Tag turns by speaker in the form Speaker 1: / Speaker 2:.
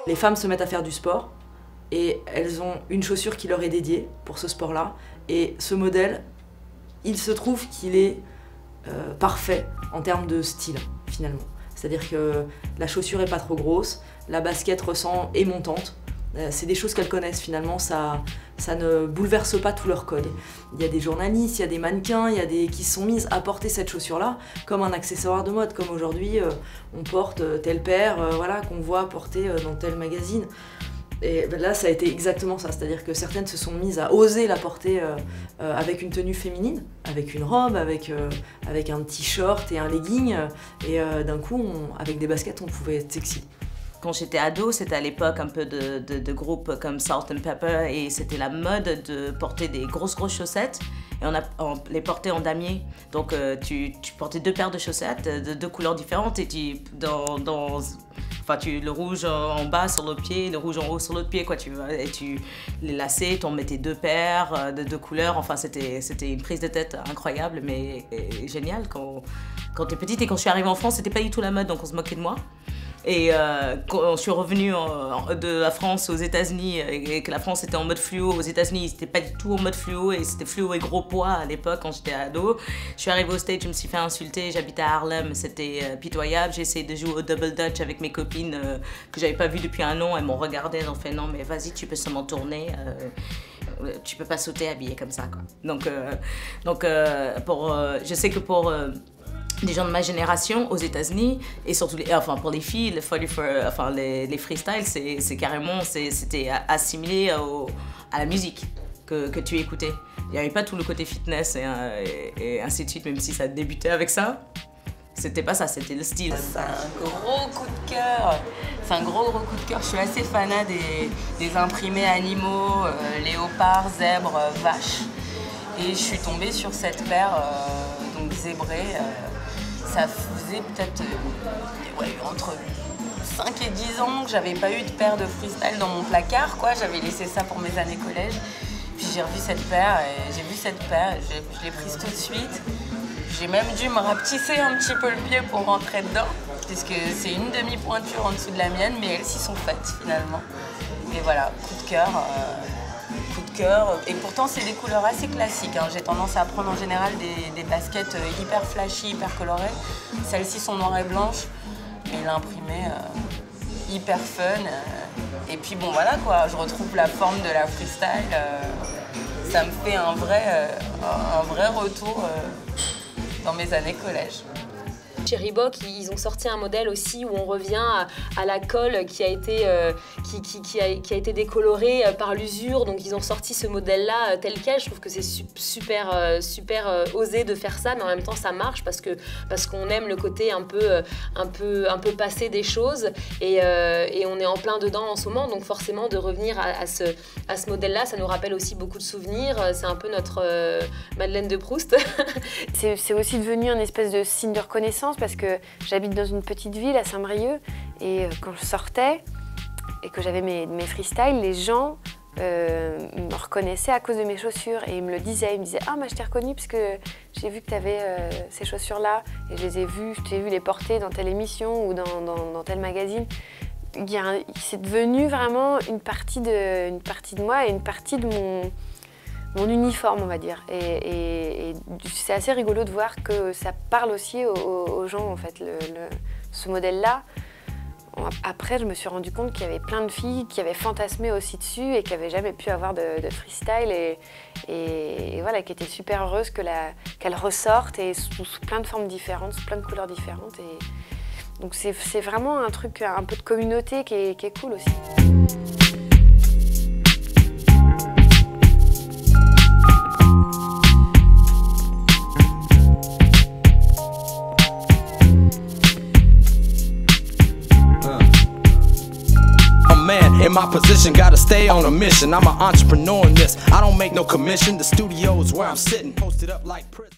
Speaker 1: Les femmes se mettent à faire du sport et elles ont une chaussure qui leur est dédiée pour ce sport-là. Et ce modèle, il se trouve qu'il est parfait en termes de style, finalement. C'est-à-dire que la chaussure est pas trop grosse, la basket est montante. C'est des choses qu'elles connaissent finalement, ça ne bouleverse pas tout leur code. Il y a des journalistes, il y a des mannequins, qui se sont mises à porter cette chaussure-là comme un accessoire de mode, comme aujourd'hui on porte telle paire voilà, qu'on voit porter dans tel magazine. Et là ça a été exactement ça, c'est-à-dire que certaines se sont mises à oser la porter avec une tenue féminine, avec une robe, avec un petit short et un legging, et d'un coup avec des baskets on pouvait être sexy.
Speaker 2: Quand j'étais ado, c'était à l'époque un peu de groupes comme Salt and Pepper et c'était la mode de porter des grosses chaussettes et on les portait en damier. Donc tu portais 2 paires de chaussettes de 2 couleurs différentes et le rouge en bas sur l'autre pied, le rouge en haut sur l'autre pied, quoi, et tu les laçais, tu en mettais 2 paires de 2 couleurs. Enfin, c'était une prise de tête incroyable, mais géniale quand t'es petite. Et quand je suis arrivée en France, c'était pas du tout la mode, donc on se moquait de moi. Et quand je suis revenue de la France aux États-Unis et que la France était en mode fluo, aux États-Unis ils n'étaient pas du tout en mode fluo et c'était fluo et gros poids à l'époque quand j'étais ado. Je suis arrivée au States, je me suis fait insulter, j'habitais à Harlem, c'était pitoyable. J'ai essayé de jouer au double dutch avec mes copines que j'avais pas vues depuis un an. Elles m'ont regardé, elles ont fait non mais vas-y tu peux seulement tourner. Tu peux pas sauter habillée comme ça quoi. Je sais que pour des gens de ma génération aux États-Unis et surtout pour les filles, les freestyles, c'est carrément c'était assimilé à la musique que tu écoutais. Il n'y avait pas tout le côté fitness et ainsi de suite, même si ça débutait avec ça. C'était pas ça, c'était le style.
Speaker 3: C'est un gros coup de cœur. C'est un gros coup de cœur. Je suis assez fanat des imprimés animaux, léopards, zèbres, vaches. Et je suis tombée sur cette paire donc zébrée. Ça faisait peut-être entre 5 et 10 ans que j'avais pas eu de paire de freestyle dans mon placard, quoi. J'avais laissé ça pour mes années collège. Puis j'ai revu cette paire et je l'ai prise tout de suite. J'ai même dû me rapetisser un petit peu le pied pour rentrer dedans, puisque c'est une demi-pointure en dessous de la mienne, mais elles s'y sont faites finalement. Et voilà, coup de cœur. Et pourtant c'est des couleurs assez classiques, hein. J'ai tendance à prendre en général des baskets hyper flashy, hyper colorées. Celles-ci sont noires et blanches, mais l'imprimé hyper fun. Et puis bon voilà quoi, je retrouve la forme de la freestyle. Ça me fait un vrai retour dans mes années collège.
Speaker 4: Chez Reebok, ils ont sorti un modèle aussi où on revient à la colle qui a été décolorée par l'usure. Donc ils ont sorti ce modèle-là tel quel. Je trouve que c'est super osé de faire ça, mais en même temps ça marche parce qu'on aime le côté un peu passé des choses et on est en plein dedans en ce moment. Donc forcément de revenir à ce modèle-là, ça nous rappelle aussi beaucoup de souvenirs. C'est un peu notre Madeleine de Proust.
Speaker 5: C'est aussi devenu un espèce de signe de reconnaissance parce que j'habite dans une petite ville à Saint-Brieuc et quand je sortais et que j'avais mes freestyles, les gens me reconnaissaient à cause de mes chaussures et ils me le disaient. Ils me disaient « Ah, moi je t'ai reconnue parce que j'ai vu que tu avais ces chaussures-là et je t'ai vu les porter dans telle émission ou dans tel magazine. » C'est devenu vraiment une partie de moi et une partie de mon uniforme, on va dire. Et c'est assez rigolo de voir que ça parle aussi aux gens, en fait, ce modèle-là. Après, je me suis rendu compte qu'il y avait plein de filles qui avaient fantasmé aussi dessus et qui n'avaient jamais pu avoir de freestyle et voilà, qui étaient super heureuses qu'elle ressorte et sous plein de formes différentes, sous plein de couleurs différentes. Et donc c'est vraiment un truc, un peu de communauté qui est cool aussi.
Speaker 6: In my position, gotta stay on a mission. I'm an entrepreneur in this. I don't make no commission. The studio's where I'm sitting, posted up like prison.